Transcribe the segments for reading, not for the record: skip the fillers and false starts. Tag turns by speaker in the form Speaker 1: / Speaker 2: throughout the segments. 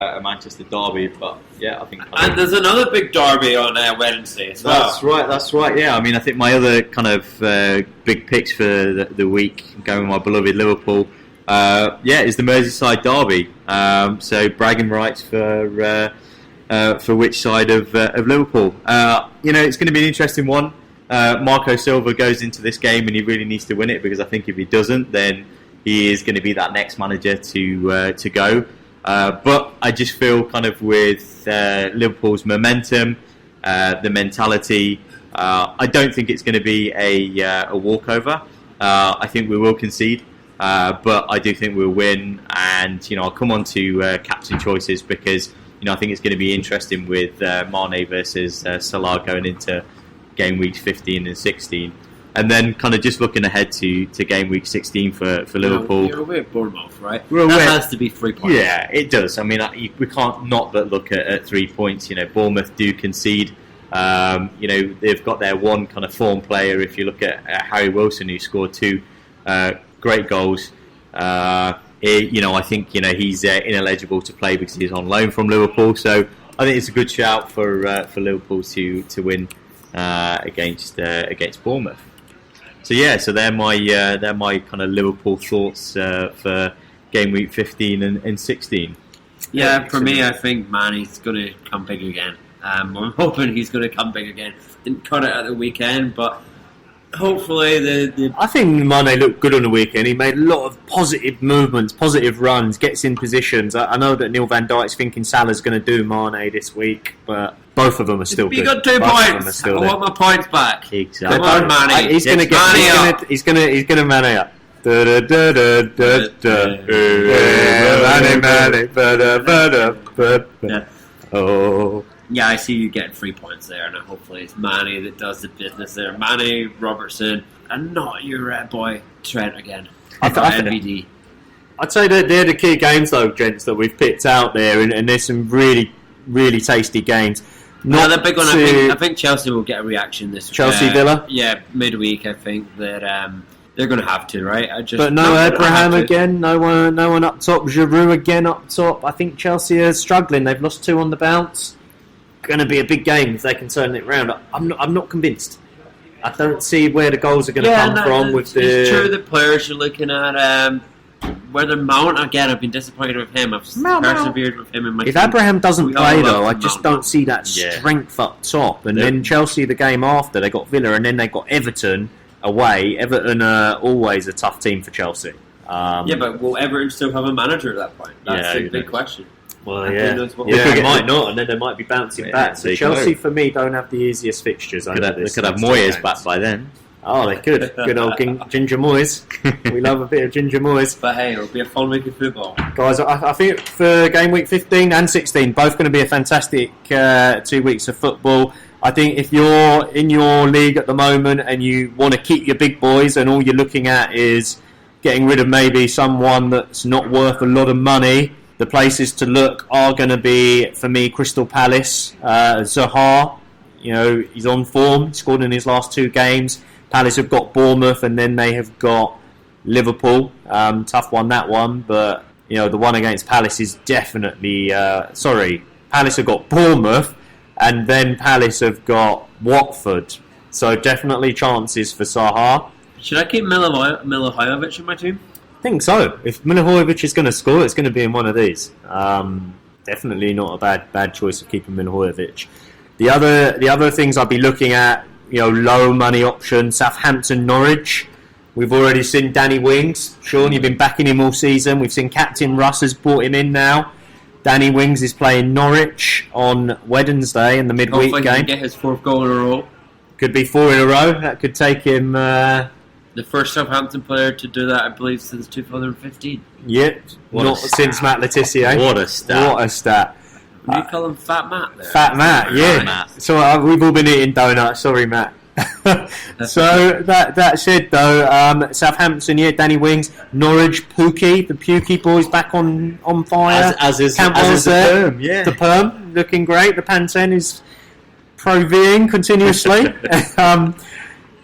Speaker 1: a Manchester derby, but yeah, I think.
Speaker 2: And there's another big derby on Wednesday as well.
Speaker 1: That's right. Yeah, I mean, I think my other kind of big picks for the week, going with my beloved Liverpool, is the Merseyside derby. So bragging rights for which side of Liverpool? It's going to be an interesting one. Marco Silva goes into this game and he really needs to win it, because I think if he doesn't, then he is going to be that next manager to go. But I just feel kind of with Liverpool's momentum, the mentality, I don't think it's going to be a walkover. I think we will concede, but I do think we'll win. And I'll come on to captain choices, because I think it's going to be interesting with Mane versus Salah going into game weeks 15 and 16. And then kind of just looking ahead to game week 16 for Liverpool.
Speaker 2: You're away at Bournemouth, right?
Speaker 1: That
Speaker 2: has to be 3 points.
Speaker 1: Yeah, it does. I mean, we can't not but look at 3 points. Bournemouth do concede. They've got their one kind of form player. If you look at Harry Wilson, who scored 2 great goals. I think he's ineligible to play because he's on loan from Liverpool. So I think it's a good shout for Liverpool to win against Bournemouth. So they're my kind of Liverpool thoughts for game week 15 and 16.
Speaker 2: Yeah, for me, I think Mane's going to come big again. I'm hoping he's going to come big again. Didn't cut it at the weekend, but hopefully
Speaker 3: I think Mane looked good on the weekend. He made a lot of positive movements, positive runs, gets in positions. I know that Neil Van Dijk's thinking Salah's going to do Mane this week, but both of them are still good.
Speaker 2: You got 2 points. I want my points back.
Speaker 1: Exactly.
Speaker 2: Come on, Mane.
Speaker 3: He's going to get. He's going to Mane up. Oh.
Speaker 2: Yeah, I see you getting 3 points there, and hopefully it's Mane that does the business there. Mane, Robertson, and not your boy Trent again. MVD.
Speaker 3: I'd say that they're the key games, though, gents, that we've picked out there, and there's some really, really tasty games.
Speaker 2: The big one. I think Chelsea will get a reaction this week.
Speaker 3: Chelsea Villa.
Speaker 2: Yeah, midweek. I think that they're going to have to, right?
Speaker 3: But no Abraham again. No one up top. Giroud again up top. I think Chelsea are struggling. They've lost 2 on the bounce. Going to be a big game if they can turn it around. I'm not convinced. I don't see where the goals are going to come from. It's
Speaker 2: true. The players you're looking at, whether Mount again, I've been disappointed with him. I've persevered with him in my.
Speaker 3: If Abraham doesn't play though, I just don't see that strength up top. And then Chelsea, the game after, they got Villa, and then they got Everton away. Everton are always a tough team for Chelsea.
Speaker 2: But will Everton still have a manager at that point? That's the big question.
Speaker 3: Well, they might not, and then they might be bouncing back. So Chelsea, for me, don't have the easiest fixtures.
Speaker 1: They could have Moyes back by then.
Speaker 3: Oh, they could. Good old Ginger Moyes. We love a bit of Ginger Moyes.
Speaker 2: But hey, it'll be a fun week of football.
Speaker 3: Guys, I think for game week 15 and 16, both going to be a fantastic 2 weeks of football. I think if you're in your league at the moment and you want to keep your big boys and all you're looking at is getting rid of maybe someone that's not worth a lot of money, the places to look are going to be, for me, Crystal Palace. Zaha, he's on form. He scored in his last 2 games. Palace have got Bournemouth, and then they have got Liverpool. Tough one, that one. But, the one against Palace is definitely... Palace have got Bournemouth, and then Palace have got Watford. So definitely chances for Zaha.
Speaker 2: Should I keep Milivojevic in my team?
Speaker 3: I think so. If Milivojevic is going to score, it's going to be in one of these. Definitely not a bad choice of keeping Milivojevic. The other things I'll be looking at, low money option, Southampton, Norwich. We've already seen Danny Wings. Sean, you've been backing him all season. We've seen Captain Russ has brought him in now. Danny Wings is playing Norwich on Wednesday in the midweek
Speaker 2: game.
Speaker 3: Hopefully
Speaker 2: he can get his 4th goal in a row.
Speaker 3: Could be 4 in a row. That could take him...
Speaker 2: the first Southampton player to do that, I believe, since 2015.
Speaker 3: Yep. Not since Matt Letizia.
Speaker 1: What a stat.
Speaker 2: What do you call him? Fat Matt there?
Speaker 3: Fat Matt, yeah. Matt. So we've all been eating donuts. Sorry, Matt. So that said, though, Southampton, Danny Wings, Norwich, Pookie, the Pookie boys back on fire.
Speaker 1: As is the Perm, yeah.
Speaker 3: The Perm, looking great. The Pantene is Pro-Ving continuously.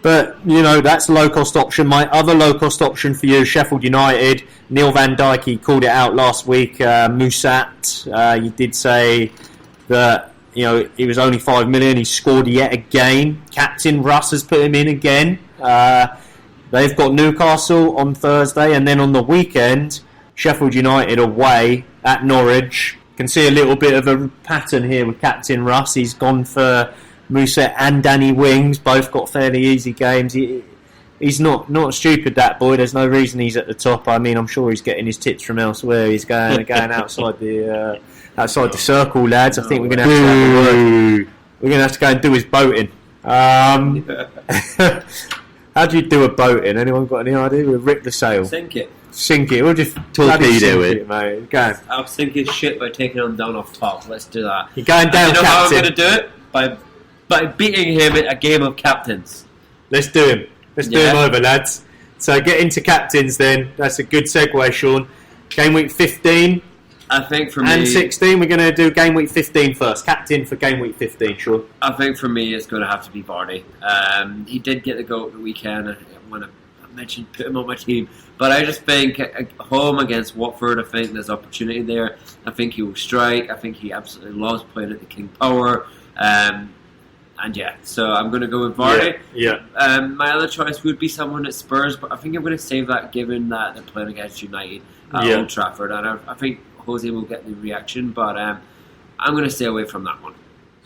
Speaker 3: But, that's a low-cost option. My other low-cost option for you, Sheffield United. Neil Van Dijk, he called it out last week. Musat, you did say that, he was only 5 million. He scored yet again. Captain Russ has put him in again. They've got Newcastle on Thursday. And then on the weekend, Sheffield United away at Norwich. Can see a little bit of a pattern here with Captain Russ. He's gone for Musa and Danny Wings. Both got fairly easy games. He's not stupid, that boy. There's no reason he's at the top. I mean, I'm sure he's getting his tips from elsewhere. He's going outside the circle, lads. I think we're going to have to have a word. We're going to have to go and do his boating. How do you do a boating? Anyone got any idea? We'll rip the sail.
Speaker 2: Sink it.
Speaker 3: We'll just
Speaker 1: torpedo it,
Speaker 3: mate. Go.
Speaker 2: I'll sink his ship by taking him down off top. Let's do that.
Speaker 3: You're going down,
Speaker 2: Captain.
Speaker 3: how
Speaker 2: I'm going to do it? By beating him at a game of captains.
Speaker 3: Let's do him. Let's do him over, lads. So get into captains then. That's a good segue, Sean. Game week 15.
Speaker 2: I think for me...
Speaker 3: And 16. We're going to do game week 15 first. Captain for game week 15, Sean.
Speaker 2: I think for me it's going to have to be Vardy. He did get the goal at the weekend. When I mentioned put him on my team. But I just think at home against Watford, I think there's opportunity there. I think he will strike. I think he absolutely loves playing at the King Power. So I'm going to go with Vardy.
Speaker 3: Yeah.
Speaker 2: My other choice would be someone at Spurs, but I think I'm going to save that given that they're playing against United at Old Trafford. And I think Jose will get the reaction, but I'm going to stay away from that one.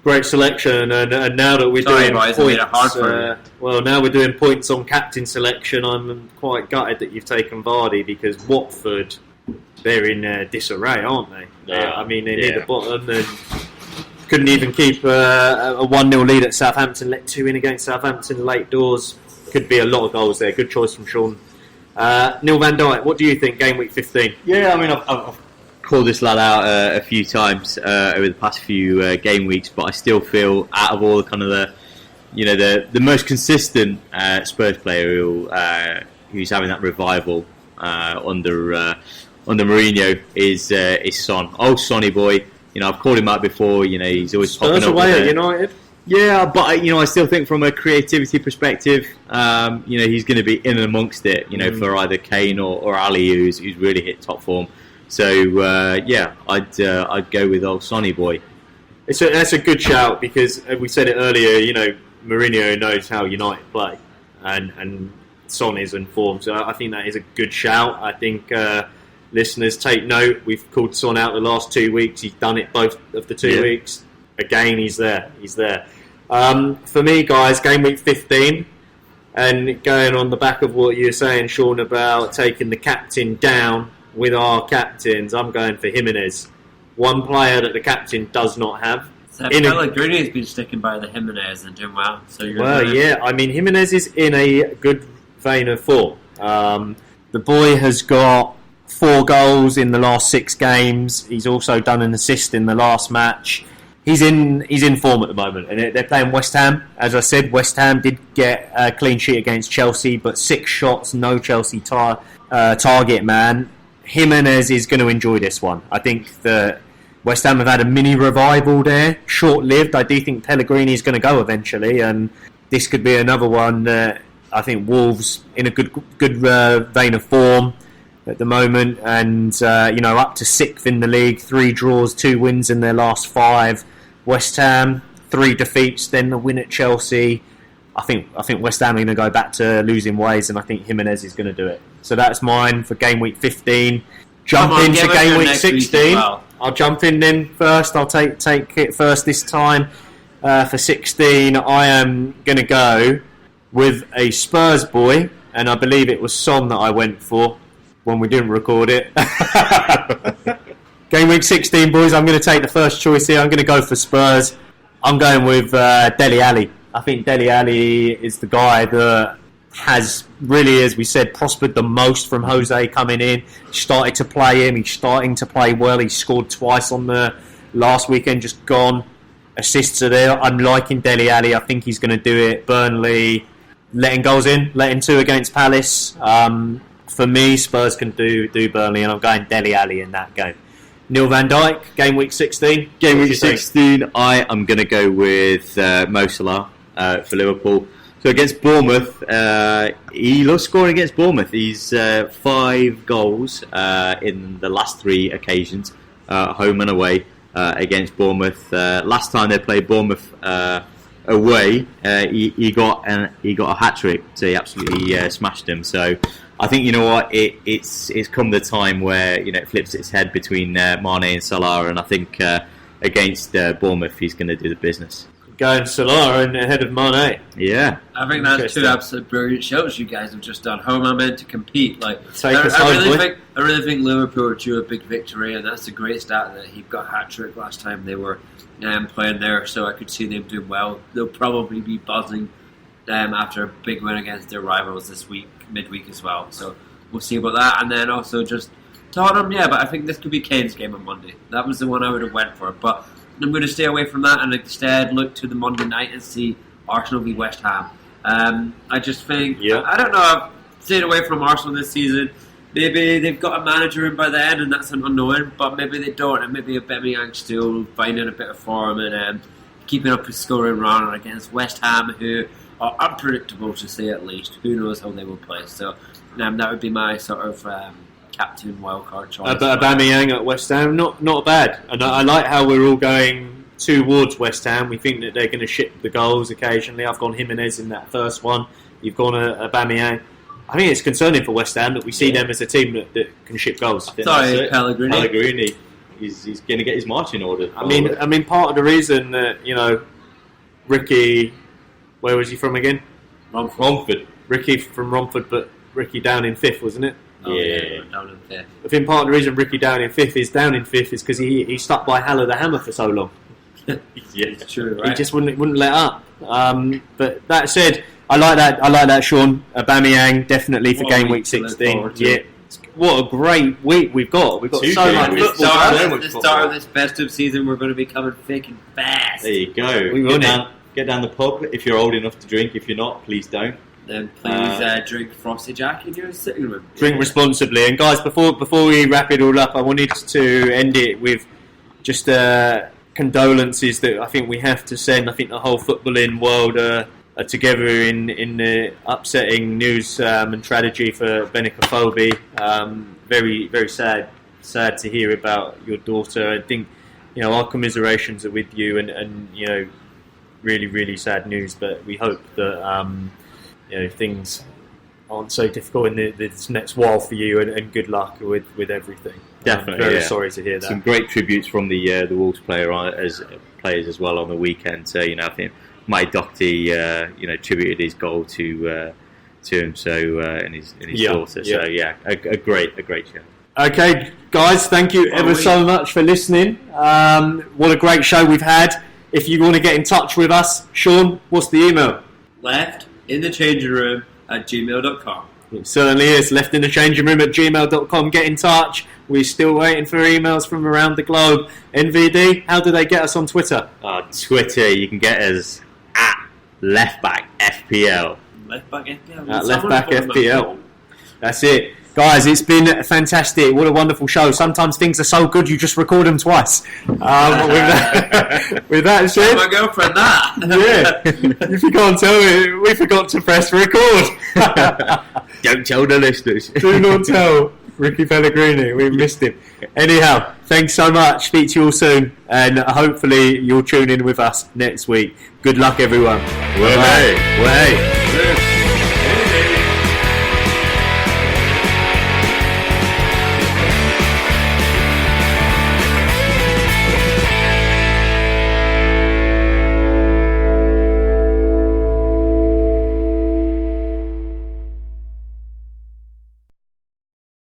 Speaker 3: Great selection, and now that we're doing points, now we're doing points on captain selection. I'm quite gutted that you've taken Vardy because Watford, they're in disarray, aren't they? I mean, they're near the bottom and couldn't even keep a 1-0 lead at Southampton. Let 2 in against Southampton late doors. Could be a lot of goals there. Good choice from Sean. Neil Van Dijk, what do you think? Game week 15.
Speaker 1: Yeah, I mean, I've called this lad out a few times over the past few game weeks, but I still feel out of all the kind of the most consistent Spurs player who's having that revival under Mourinho is Son. Old Sonny boy. I've called him out before. He's always
Speaker 3: Spurs
Speaker 1: popping up
Speaker 3: away at United.
Speaker 1: Yeah, but I still think from a creativity perspective, he's going to be in and amongst it. For either Kane or Ali, who's really hit top form. So I'd go with old Sonny boy.
Speaker 3: That's a good shout because we said it earlier. Mourinho knows how United play, and Son is in form. So I think that is a good shout. I think listeners take note. We've called Son out the last 2 weeks. He's done it both of the 2 weeks. Again, he's there. For me, guys, game week 15, and going on the back of what you were saying, Sean, about taking the captain down. With our captains, I'm going for Jimenez. One player that the captain does not have.
Speaker 2: So Pellegrini has been sticking by the Jimenez and doing well.
Speaker 3: I mean, Jimenez is in a good vein of form. The boy has got 4 goals in the last 6 games. He's also done an assist in the last match. He's in form at the moment, and they're playing West Ham. As I said, West Ham did get a clean sheet against Chelsea, but 6 shots, no Chelsea target man. Jimenez is going to enjoy this one. I think that West Ham have had a mini revival there, short-lived. I do think Pellegrini is going to go eventually, and this could be another one that I think Wolves in a good vein of form at the moment, and up to 6th in the league, 3 draws, 2 wins in their last 5. West Ham 3 defeats, then the win at Chelsea. I think West Ham are going to go back to losing ways, and I think Jimenez is going to do it. So that's mine for game week 15. Jump into game week 16. I'll jump in then first. I'll take it first this time. For 16, I am going to go with a Spurs boy, and I believe it was Son that I went for when we didn't record it. Game week 16, boys, I'm going to take the first choice here. I'm going to go for Spurs. I'm going with Dele Alli. I think Dele Alli is the guy that has really, as we said, prospered the most from Jose coming in. Started to play him. He's starting to play well. He scored twice on the last weekend, just gone. Assists are there. I'm liking Dele Alli. I think he's going to do it. Burnley letting goals in, letting 2 against Palace. For me, Spurs can do Burnley, and I'm going Dele Alli in that game. Neil Van Dijk, game week 16.
Speaker 1: Game week 16, I am going to go with Mo Salah for Liverpool. So against Bournemouth, he loves scoring against Bournemouth. He's 5 goals in the last 3 occasions, home and away, against Bournemouth. Last time they played Bournemouth away, he got a hat trick, so he absolutely smashed them. So I think, you know what, it's come the time where, you know, it flips its head between Mane and Salah, and I think against Bournemouth he's going to do the business.
Speaker 3: Going Salah and ahead of Mane.
Speaker 1: Yeah,
Speaker 2: I think that's 2 absolute brilliant shows you guys have just done. How am I meant to compete? Like, I really think Liverpool are due a big victory, and that's a great stat that he got a hat trick last time they were playing there. So I could see them doing well. They'll probably be buzzing after a big win against their rivals this week, midweek as well. So we'll see about that, and then also just Tottenham. Yeah, but I think this could be Kane's game on Monday. That was the one I would have went for, but I'm going to stay away from that and instead look to the Monday night and see Arsenal v West Ham. I just think, I don't know, I've stayed away from Arsenal this season. Maybe they've got a manager in by then and that's an unknown, but maybe they don't, and maybe Aubameyang still finding a bit of form and keeping up his scoring run against West Ham, who are unpredictable to say at least. Who knows how they will play. So that would be my sort of captain wildcard choice.
Speaker 3: Aubameyang at West Ham, not bad. And I like how we're all going towards West Ham. We think that they're going to ship the goals occasionally. I've gone Jimenez in that first one. You've gone Aubameyang. I think it's concerning for West Ham that we see them as a team that can ship goals.
Speaker 2: Sorry,
Speaker 1: Pellegrini. He's going to get his marching order.
Speaker 3: I mean, part of the reason that, you know, Ricky, where was he from again?
Speaker 1: Romford.
Speaker 3: Ricky from Romford, but Ricky down in 5th, wasn't it?
Speaker 2: Down in 5th.
Speaker 3: I think part of the reason Ricky down in 5th is because he stuck by Haller the Hammer for so long.
Speaker 1: Yeah, it's
Speaker 2: true, right?
Speaker 3: He just wouldn't let up. But that said, I like that, Sean. Aubameyang definitely for game week 16. Yeah, what a great week we've got. We've got so much football.
Speaker 2: The start of this festive season, we're going to be coming thick and fast.
Speaker 1: There you go. Get down the pub if you're old enough to drink. If you're not, please don't.
Speaker 2: Then please drink Frosty Jack in your sitting room.
Speaker 3: Drink responsibly. And guys, before we wrap it all up, I wanted to end it with just condolences that I think we have to send. I think the whole footballing world are together in the upsetting news and tragedy for Benik Afobe. Very, very sad to hear about your daughter. I think, you know, our commiserations are with you, and you know, really, really sad news. But we hope that you know, things aren't so difficult in this next while for you, and good luck with everything.
Speaker 1: Definitely,
Speaker 3: very sorry to hear that.
Speaker 1: Some great tributes from the Wolves players as well on the weekend. So, you know, I think Mike Doherty, you know, tributed his goal to him. So and his daughter. So a great show.
Speaker 3: Okay, guys, thank you ever so much for listening. What a great show we've had. If you want to get in touch with us, Sean, what's the email?
Speaker 2: leftinthechanging@gmail.com.
Speaker 3: It certainly is. leftinthechanging@gmail.com. Get in touch. We're still waiting for emails from around the globe. NVD, how do they get us on Twitter?
Speaker 1: Twitter, you can get us at leftbackfpl.
Speaker 2: At
Speaker 3: leftbackfpl. That's it. Guys, it's been fantastic. What a wonderful show. Sometimes things are so good you just record them twice. With that said...
Speaker 2: my girlfriend that.
Speaker 3: Yeah. If you can't tell me, we forgot to press record.
Speaker 1: Don't tell the listeners.
Speaker 3: Do not tell Ricky Pellegrini. We missed him. Anyhow, thanks so much. Speak to you all soon. And hopefully you'll tune in with us next week. Good luck, everyone.
Speaker 1: Way.